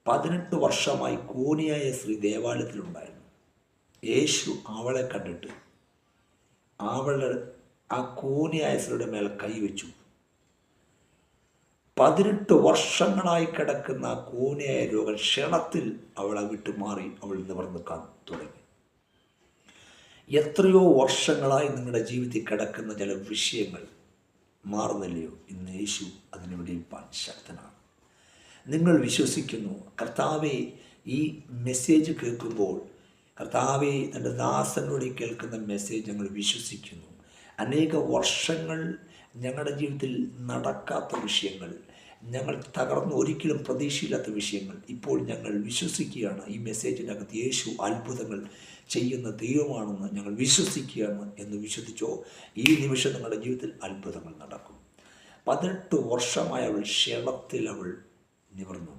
18 വർഷമായി കൂനിയായ സ്ത്രീ ദേവാലയത്തിലുണ്ടായിരുന്നു. യേശു അവളെ കണ്ടിട്ട് അവളുടെ ആ കൂനിയായ സ്ത്രീയുടെ മേൽ കൈവച്ചു. 18 വർഷങ്ങളായി കിടക്കുന്ന ആ കൂനിയായ രോഗം ക്ഷണത്തിൽ അവളെ വിട്ടുമാറി. അവൾ നിവർന്ന് തുടങ്ങി. എത്രയോ വർഷങ്ങളായി നിങ്ങളുടെ ജീവിതത്തിൽ കിടക്കുന്ന ചില വിഷയങ്ങൾ മാറുന്നില്ലയോ? ഇന്ന് യേശു അതിന് വെടിയിപ്പാൻ ശക്തനാണ്. നിങ്ങൾ വിശ്വസിക്കുന്നു. കർത്താവെ, ഈ മെസ്സേജ് കേൾക്കുമ്പോൾ കർത്താവെ, തൻ്റെ ദാസനോട് കേൾക്കുന്ന മെസ്സേജ് ഞങ്ങൾ വിശ്വസിക്കുന്നു. അനേക വർഷങ്ങൾ ഞങ്ങളുടെ ജീവിതത്തിൽ നടക്കാത്ത വിഷയങ്ങൾ, ഞങ്ങൾ തകർന്ന് ഒരിക്കലും പ്രതീക്ഷയില്ലാത്ത വിഷയങ്ങൾ ഇപ്പോൾ ഞങ്ങൾ വിശ്വസിക്കുകയാണ്. ഈ മെസ്സേജിനകത്ത് യേശു അത്ഭുതങ്ങൾ ചെയ്യുന്ന ദൈവമാണെന്ന് ഞങ്ങൾ വിശ്വസിക്കുകയാണ് എന്ന് വിശ്വസിച്ചോ, ഈ നിമിഷം നിങ്ങളുടെ ജീവിതത്തിൽ അത്ഭുതങ്ങൾ നടക്കും. 18 വർഷമായ അവൾ ക്ഷണത്തിൽ അവൾ നിവർന്നു.